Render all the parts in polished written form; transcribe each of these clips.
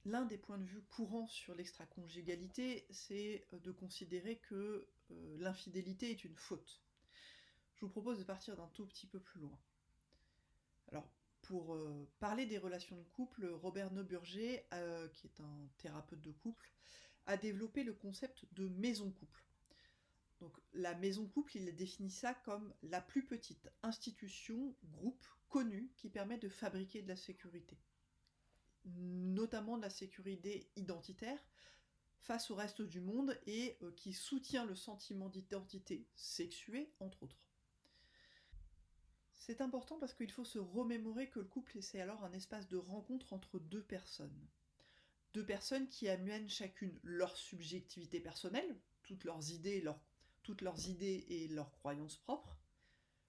L'un des points de vue courants sur l'extraconjugalité, c'est de considérer que l'infidélité est une faute. Je vous propose de partir d'un tout petit peu plus loin. Alors, pour parler des relations de couple, Robert Neuburger, qui est un thérapeute de couple, a développé le concept de maison-couple. Donc, la maison-couple, il a défini ça comme la plus petite institution, groupe, connue, qui permet de fabriquer de la sécurité. Notamment de la sécurité identitaire, face au reste du monde et qui soutient le sentiment d'identité sexuée, entre autres. C'est important parce qu'il faut se remémorer que le couple, c'est alors un espace de rencontre entre deux personnes. Deux personnes qui amènent chacune leur subjectivité personnelle, toutes leurs idées et leurs croyances propres,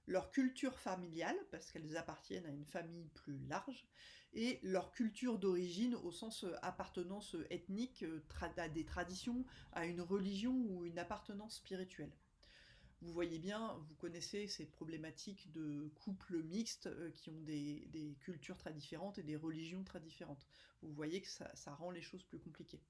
leur culture familiale, parce qu'elles appartiennent à une famille plus large, et leur culture d'origine au sens appartenance ethnique, à des traditions, à une religion ou une appartenance spirituelle. Vous voyez bien, vous connaissez ces problématiques de couples mixtes qui ont des cultures très différentes et des religions très différentes. Vous voyez que ça rend les choses plus compliquées.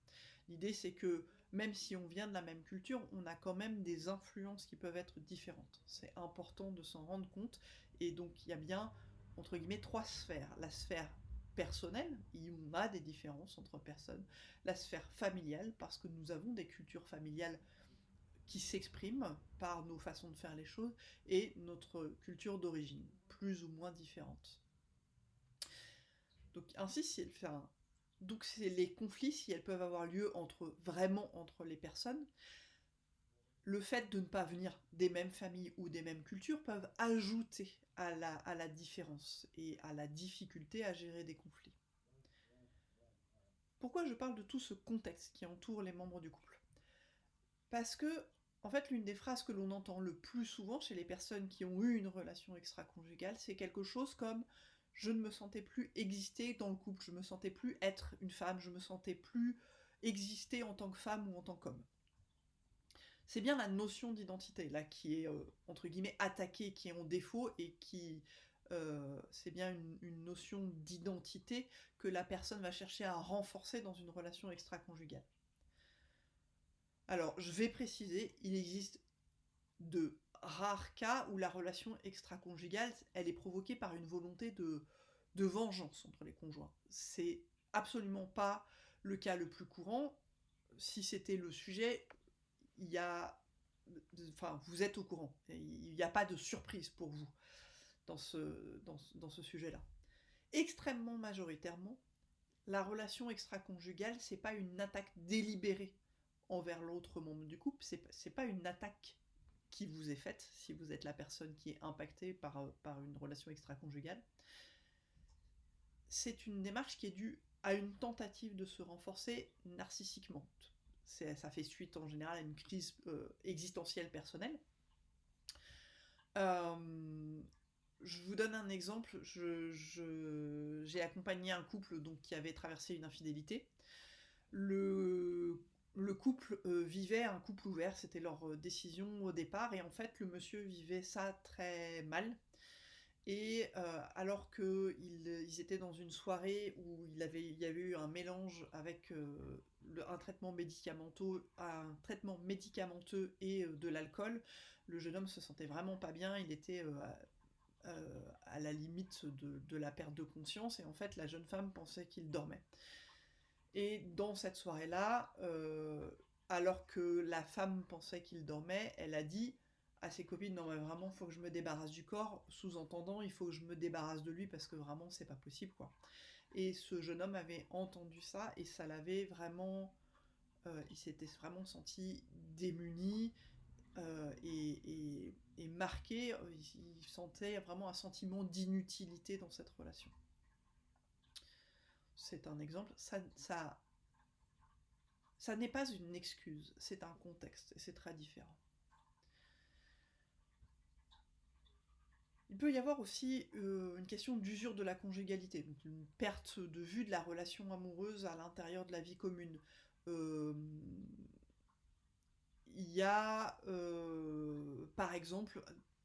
L'idée, c'est que même si on vient de la même culture, on a quand même des influences qui peuvent être différentes. C'est important de s'en rendre compte. Et donc, il y a bien, entre guillemets, trois sphères. La sphère personnelle, où on a des différences entre personnes. La sphère familiale, parce que nous avons des cultures familiales qui s'expriment par nos façons de faire les choses, et notre culture d'origine, plus ou moins différente. Donc ainsi, donc c'est les conflits, si elles peuvent avoir lieu vraiment entre les personnes, le fait de ne pas venir des mêmes familles ou des mêmes cultures peuvent ajouter à la différence et à la difficulté à gérer des conflits. Pourquoi je parle de tout ce contexte qui entoure les membres du couple ? Parce que, en fait, l'une des phrases que l'on entend le plus souvent chez les personnes qui ont eu une relation extra-conjugale, c'est quelque chose comme « je ne me sentais plus exister dans le couple, je me sentais plus être une femme, je me sentais plus exister en tant que femme ou en tant qu'homme ». C'est bien la notion d'identité, là, qui est, entre guillemets, attaquée, qui est en défaut, et qui... c'est bien une notion d'identité que la personne va chercher à renforcer dans une relation extra-conjugale. Alors, je vais préciser, il existe de rares cas où la relation extra-conjugale, elle est provoquée par une volonté de vengeance entre les conjoints. C'est absolument pas le cas le plus courant. Si c'était le sujet, il y a... Enfin, vous êtes au courant. Il n'y a pas de surprise pour vous dans ce sujet-là. Extrêmement majoritairement, la relation extra-conjugale, c'est pas une attaque délibérée envers l'autre membre du couple, c'est pas une attaque qui vous est faite, si vous êtes la personne qui est impactée par une relation extra-conjugale. C'est une démarche qui est due à une tentative de se renforcer narcissiquement. Ça fait suite en général à une crise existentielle personnelle. Je vous donne un exemple. J'ai accompagné un couple donc, qui avait traversé une infidélité. Le couple vivait un couple ouvert, c'était leur décision au départ, et en fait le monsieur vivait ça très mal. Et alors qu'ils étaient dans une soirée où il y avait eu un mélange avec un traitement médicamenteux et de l'alcool, le jeune homme se sentait vraiment pas bien, il était à la limite de la perte de conscience, et en fait la jeune femme pensait qu'il dormait. Et dans cette soirée-là, alors que la femme pensait qu'il dormait, elle a dit à ses copines « Non mais vraiment, il faut que je me débarrasse du corps », sous-entendant « Il faut que je me débarrasse de lui parce que vraiment, c'est pas possible, quoi ». Et ce jeune homme avait entendu ça, et ça l'avait vraiment... il s'était vraiment senti démuni et marqué, il sentait vraiment un sentiment d'inutilité dans cette relation. C'est un exemple, ça n'est pas une excuse, c'est un contexte, et c'est très différent. Il peut y avoir aussi une question d'usure de la conjugalité, donc une perte de vue de la relation amoureuse à l'intérieur de la vie commune. Il y a, par exemple,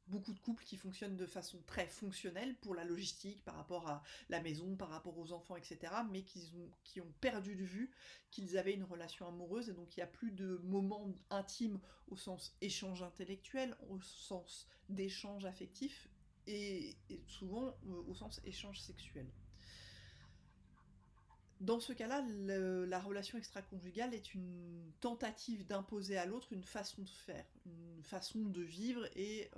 beaucoup de couples qui fonctionnent de façon très fonctionnelle pour la logistique, par rapport à la maison, par rapport aux enfants, etc., mais qui ont perdu de vue qu'ils avaient une relation amoureuse, et donc il n'y a plus de moments intimes au sens échange intellectuel, au sens d'échange affectif, et souvent au sens échange sexuel. Dans ce cas-là, la relation extra-conjugale est une tentative d'imposer à l'autre une façon de faire, une façon de vivre, et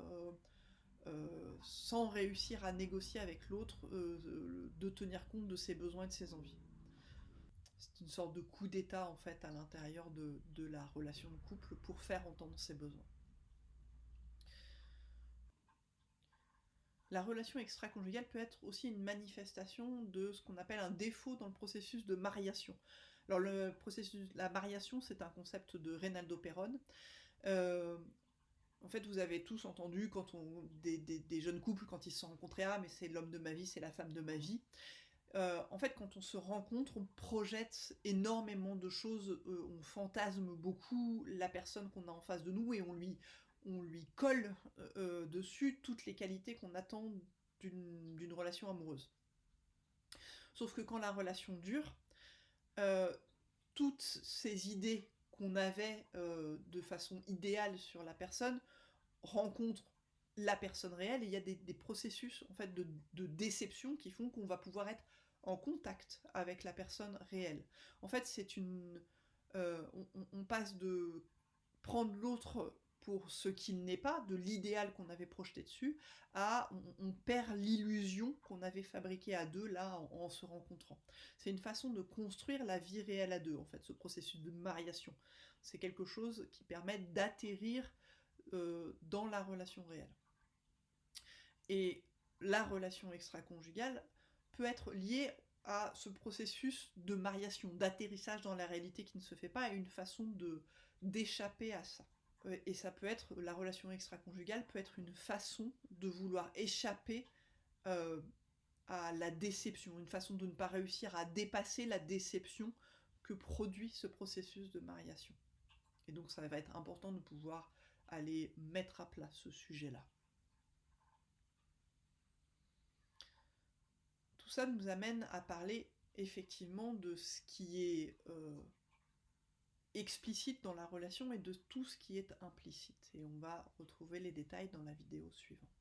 sans réussir à négocier avec l'autre, de tenir compte de ses besoins et de ses envies. C'est une sorte de coup d'état en fait à l'intérieur de la relation de couple pour faire entendre ses besoins. La relation extra-conjugale peut être aussi une manifestation de ce qu'on appelle un défaut dans le processus de mariation. Alors la mariation, c'est un concept de Reynaldo Perón. En fait, vous avez tous entendu des jeunes couples quand ils se sont rencontrés, ah mais c'est l'homme de ma vie, c'est la femme de ma vie. En fait, quand on se rencontre, on projette énormément de choses, on fantasme beaucoup la personne qu'on a en face de nous, et on lui colle dessus toutes les qualités qu'on attend d'une relation amoureuse. Sauf que quand la relation dure, toutes ces idées qu'on avait de façon idéale sur la personne rencontrent la personne réelle, et il y a des processus en fait de déception qui font qu'on va pouvoir être en contact avec la personne réelle. En fait, on passe de prendre l'autre pour ce qu'il n'est pas, de l'idéal qu'on avait projeté dessus, à on perd l'illusion qu'on avait fabriquée à deux là en se rencontrant. C'est une façon de construire la vie réelle à deux, en fait, ce processus de mariation. C'est quelque chose qui permet d'atterrir dans la relation réelle. Et la relation extra-conjugale peut être liée à ce processus de mariation, d'atterrissage dans la réalité qui ne se fait pas, et une façon d'échapper à ça. Et ça peut être, la relation extra-conjugale peut être une façon de vouloir échapper à la déception, une façon de ne pas réussir à dépasser la déception que produit ce processus de mariation. Et donc ça va être important de pouvoir aller mettre à plat ce sujet-là. Tout ça nous amène à parler effectivement de ce qui est explicite dans la relation et de tout ce qui est implicite. Et on va retrouver les détails dans la vidéo suivante.